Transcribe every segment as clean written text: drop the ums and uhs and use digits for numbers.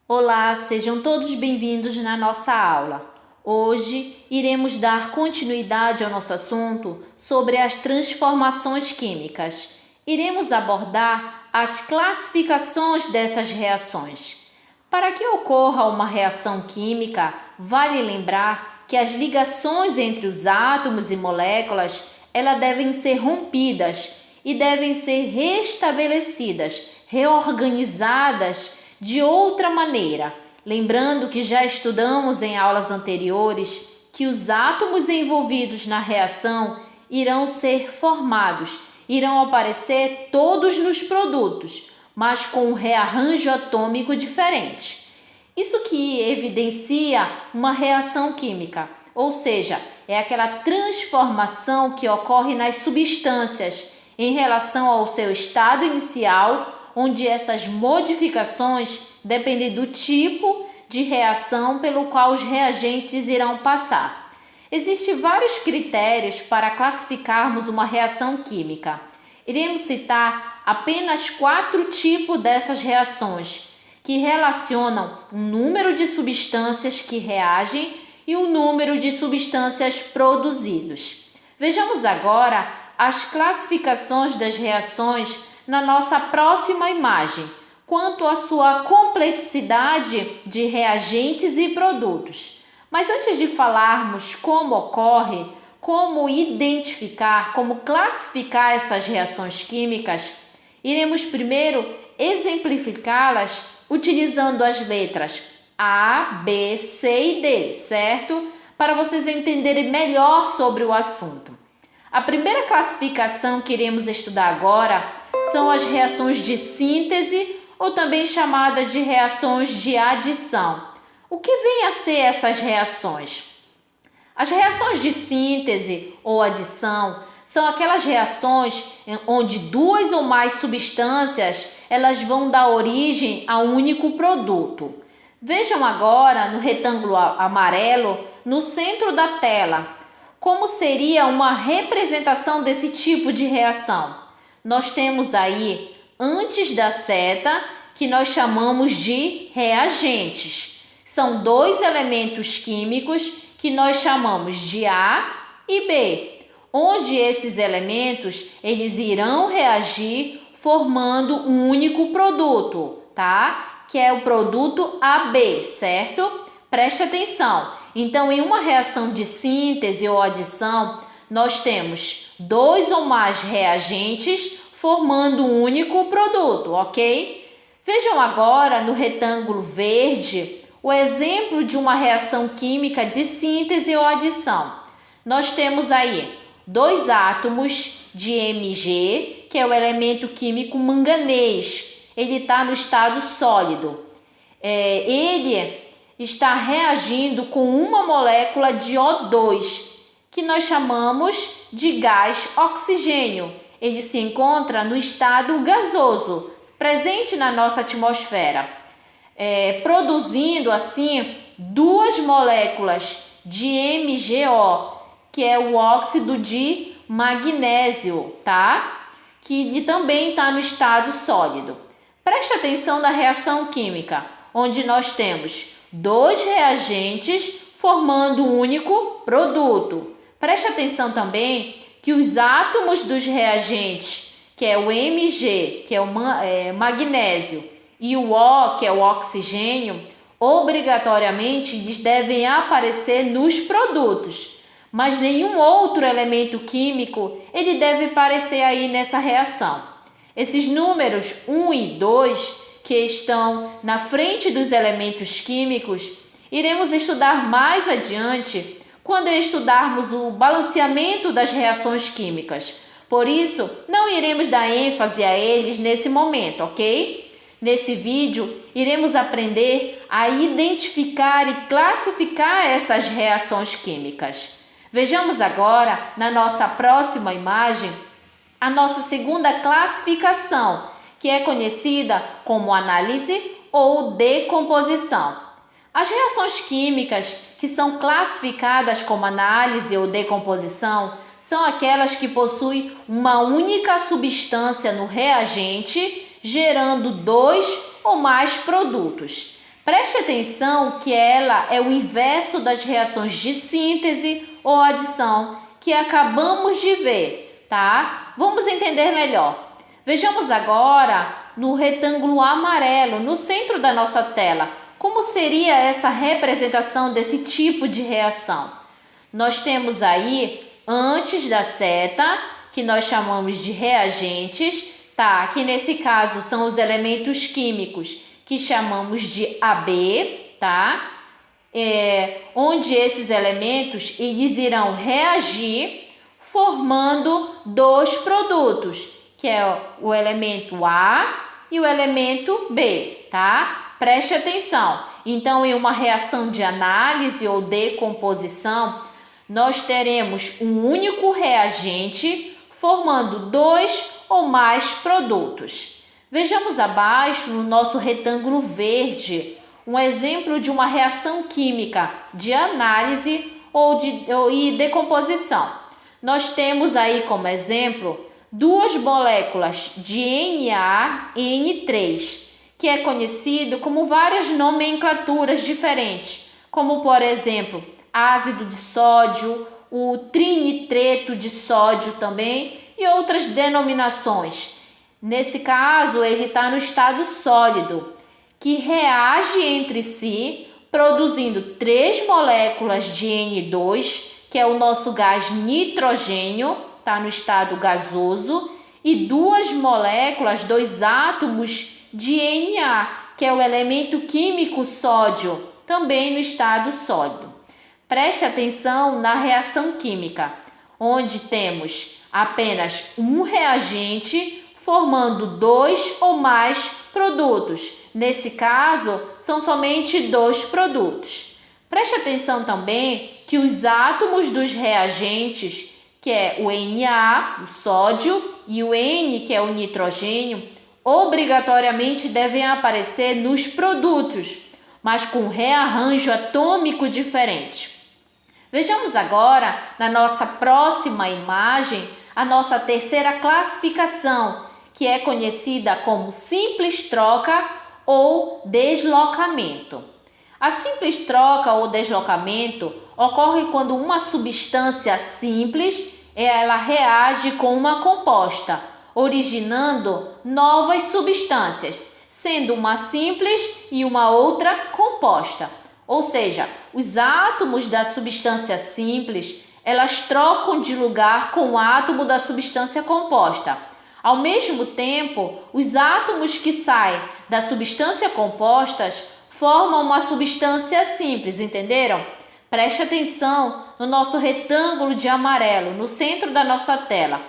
Olá, sejam todos bem-vindos na nossa aula. Hoje iremos dar continuidade ao nosso assunto sobre as transformações químicas. Iremos abordar as classificações dessas reações. Para que ocorra uma reação química, vale lembrar que as ligações entre os átomos e moléculas elas devem ser rompidas e devem ser restabelecidas, reorganizadas de outra maneira. Lembrando que já estudamos em aulas anteriores que os átomos envolvidos na reação irão ser formados, irão aparecer todos nos produtos, mas com um rearranjo atômico diferente. Isso que evidencia uma reação química, ou seja, é aquela transformação que ocorre nas substâncias em relação ao seu estado inicial, onde essas modificações dependem do tipo de reação pelo qual os reagentes irão passar. Existem vários critérios para classificarmos uma reação química. Iremos citar apenas 4 tipos dessas reações, que relacionam o número de substâncias que reagem e o número de substâncias produzidas. Vejamos agora as classificações das reações na nossa próxima imagem, quanto à sua complexidade de reagentes e produtos. Mas antes de falarmos como ocorre, como identificar, como classificar essas reações químicas, iremos primeiro exemplificá-las utilizando as letras A, B, C e D, certo? Para vocês entenderem melhor sobre o assunto. A primeira classificação que iremos estudar agora são as reações de síntese ou também chamadas de reações de adição. O que vem a ser essas reações? As reações de síntese ou adição são aquelas reações onde 2 ou mais substâncias elas vão dar origem a um único produto. Vejam agora no retângulo amarelo no centro da tela como seria uma representação desse tipo de reação. Nós temos aí antes da seta que nós chamamos de reagentes. São 2 elementos químicos que nós chamamos de A e B, onde esses elementos eles irão reagir formando um único produto, tá? Que é o produto AB, certo? Preste atenção. Então, em uma reação de síntese ou adição, nós temos 2 ou mais reagentes formando um único produto, ok? Vejam agora no retângulo verde o exemplo de uma reação química de síntese ou adição. Nós temos aí 2 átomos de Mg, que é o elemento químico manganês. Ele está no estado sólido. Ele está reagindo com uma molécula de O2, que nós chamamos de gás oxigênio. Ele se encontra no estado gasoso, presente na nossa atmosfera, produzindo assim 2 moléculas de MgO, que é o óxido de magnésio, tá? Que também está no estado sólido. Preste atenção na reação química, onde nós temos 2 reagentes formando um único produto. Preste atenção também que os átomos dos reagentes, que é o Mg, que é o magnésio, e o O, que é o oxigênio, obrigatoriamente eles devem aparecer nos produtos. Mas nenhum outro elemento químico ele deve aparecer aí nessa reação. Esses números 1 e 2 que estão na frente dos elementos químicos, iremos estudar mais adiante quando estudarmos o balanceamento das reações químicas. Por isso, não iremos dar ênfase a eles nesse momento, ok? Nesse vídeo, iremos aprender a identificar e classificar essas reações químicas. Vejamos agora, na nossa próxima imagem, a nossa segunda classificação, que é conhecida como análise ou decomposição. As reações químicas que são classificadas como análise ou decomposição são aquelas que possuem uma única substância no reagente, gerando 2 ou mais produtos. Preste atenção que ela é o inverso das reações de síntese ou adição que acabamos de ver, tá? Vamos entender melhor. Vejamos agora no retângulo amarelo, no centro da nossa tela, como seria essa representação desse tipo de reação. Nós temos aí, antes da seta, que nós chamamos de reagentes, tá? Que nesse caso são os elementos químicos que chamamos de AB, tá? Onde esses elementos eles irão reagir formando dois produtos, que é o elemento A e o elemento B, tá? Preste atenção. Então, em uma reação de análise ou decomposição, nós teremos um único reagente formando dois ou mais produtos. Vejamos abaixo no nosso retângulo verde um exemplo de uma reação química de análise e decomposição. Nós temos aí como exemplo duas moléculas de NaN3, que é conhecido como várias nomenclaturas diferentes, como por exemplo, ácido de sódio, o trinitreto de sódio também e outras denominações. Nesse caso, ele está no estado sólido, que reage entre si, produzindo 3 moléculas de N2, que é o nosso gás nitrogênio, está no estado gasoso, e 2 moléculas, 2 átomos de Na, que é o elemento químico sódio, também no estado sólido. Preste atenção na reação química, onde temos apenas um reagente formando 2 ou mais produtos. Nesse caso, são somente 2 produtos. Preste atenção também que os átomos dos reagentes, que é o Na, o sódio, e o N, que é o nitrogênio, obrigatoriamente devem aparecer nos produtos, mas com rearranjo atômico diferente. Vejamos agora, na nossa próxima imagem, a nossa terceira classificação, que é conhecida como simples troca ou deslocamento. A simples troca ou deslocamento ocorre quando uma substância simples ela reage com uma composta, originando novas substâncias, sendo uma simples e uma outra composta. Ou seja, os átomos da substância simples, elas trocam de lugar com o átomo da substância composta. Ao mesmo tempo, os átomos que saem da substância composta formam uma substância simples, entenderam? Preste atenção no nosso retângulo de amarelo, no centro da nossa tela.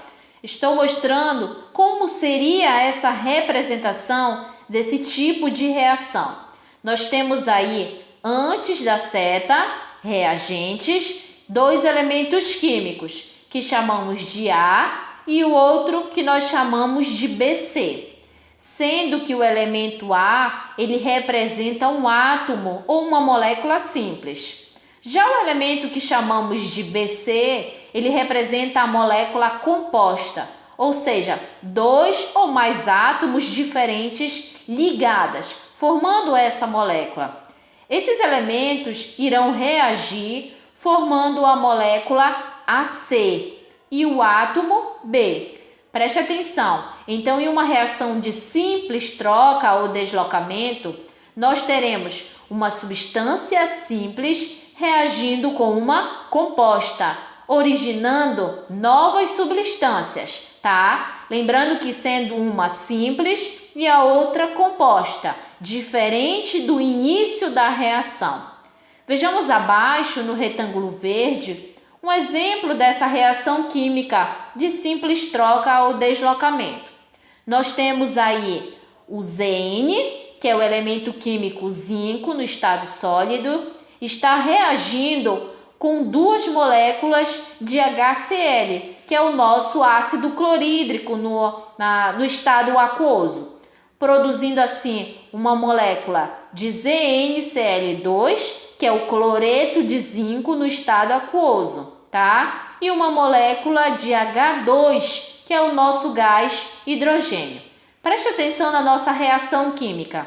Estou mostrando como seria essa representação desse tipo de reação. Nós temos aí, antes da seta, reagentes, 2 elementos químicos, que chamamos de A e o outro que nós chamamos de BC. Sendo que o elemento A, ele representa um átomo ou uma molécula simples. Já o elemento que chamamos de BC, ele representa a molécula composta, ou seja, 2 ou mais átomos diferentes ligadas, formando essa molécula. Esses elementos irão reagir formando a molécula AC e o átomo B. Preste atenção. Então, em uma reação de simples troca ou deslocamento, nós teremos uma substância simples reagindo com uma composta, originando novas substâncias, tá? Lembrando que sendo uma simples e a outra composta, diferente do início da reação. Vejamos abaixo no retângulo verde um exemplo dessa reação química de simples troca ou deslocamento. Nós temos aí o Zn, que é o elemento químico zinco no estado sólido, está reagindo com 2 moléculas de HCl, que é o nosso ácido clorídrico no estado aquoso, produzindo assim uma molécula de ZnCl2, que é o cloreto de zinco no estado aquoso, tá? E uma molécula de H2, que é o nosso gás hidrogênio. Preste atenção na nossa reação química,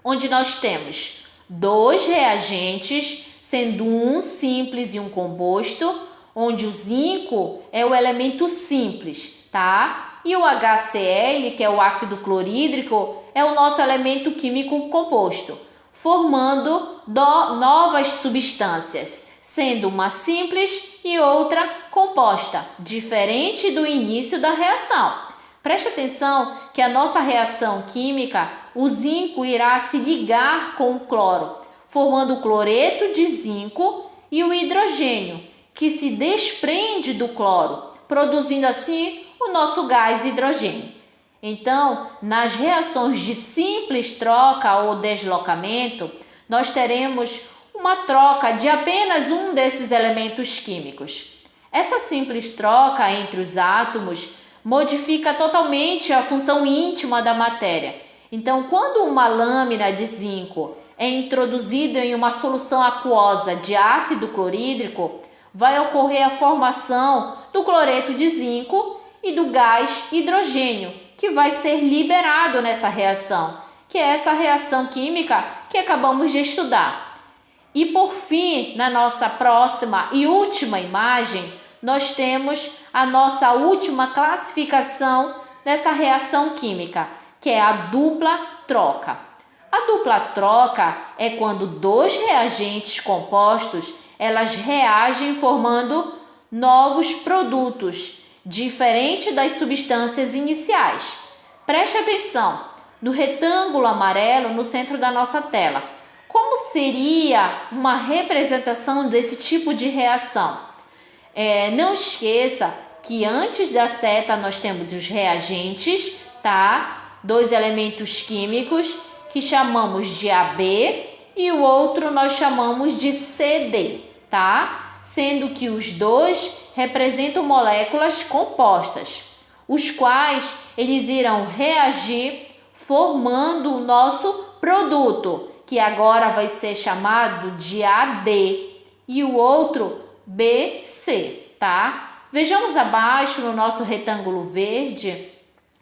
onde nós temos dois reagentes, sendo um simples e um composto, onde o zinco é o elemento simples, tá? E o HCl, que é o ácido clorídrico, é o nosso elemento químico composto, formando novas substâncias, sendo uma simples e outra composta, diferente do início da reação. Preste atenção que a nossa reação química, o zinco irá se ligar com o cloro, formando o cloreto de zinco e o hidrogênio, que se desprende do cloro, produzindo assim o nosso gás hidrogênio. Então, nas reações de simples troca ou deslocamento, nós teremos uma troca de apenas um desses elementos químicos. Essa simples troca entre os átomos modifica totalmente a função íntima da matéria. Então, quando uma lâmina de zinco é introduzida em uma solução aquosa de ácido clorídrico, vai ocorrer a formação do cloreto de zinco e do gás hidrogênio, que vai ser liberado nessa reação, que é essa reação química que acabamos de estudar. E por fim, na nossa próxima e última imagem, nós temos a nossa última classificação dessa reação química, que é a dupla troca. A dupla troca é quando dois reagentes compostos, elas reagem formando novos produtos, diferente das substâncias iniciais. Preste atenção no retângulo amarelo no centro da nossa tela. Como seria uma representação desse tipo de reação? Não esqueça que antes da seta nós temos os reagentes, tá? Dois elementos químicos que chamamos de AB e o outro nós chamamos de CD, tá? Sendo que os dois representam moléculas compostas, os quais eles irão reagir formando o nosso produto, que agora vai ser chamado de AD, e o outro BC, tá? Vejamos abaixo no nosso retângulo verde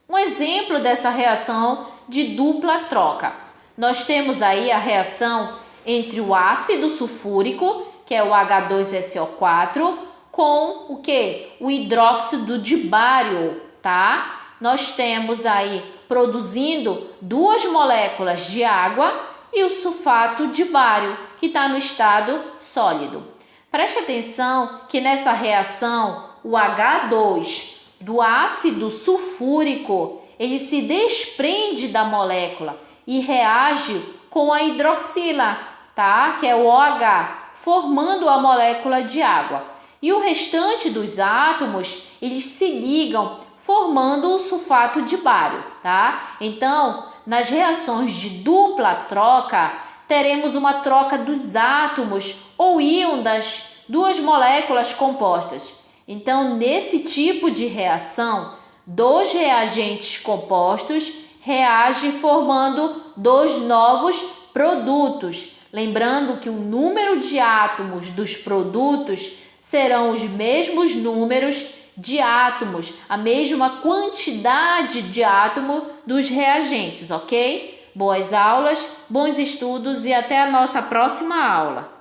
um exemplo dessa reação de dupla troca. Nós temos aí a reação entre o ácido sulfúrico, que é o H2SO4, com o que? O hidróxido de bário, tá? Nós temos aí produzindo duas moléculas de água e o sulfato de bário, que está no estado sólido. Preste atenção que nessa reação o H2 do ácido sulfúrico, ele se desprende da molécula e reage com a hidroxila, tá? Que é o OH, formando a molécula de água. E o restante dos átomos, eles se ligam formando o sulfato de bário, tá? Então, nas reações de dupla troca, teremos uma troca dos átomos ou íon das duas moléculas compostas. Então, nesse tipo de reação, dois reagentes compostos reagem formando dois novos produtos. Lembrando que o número de átomos dos produtos serão os mesmos números de átomos, a mesma quantidade de átomo dos reagentes, ok? Boas aulas, bons estudos e até a nossa próxima aula.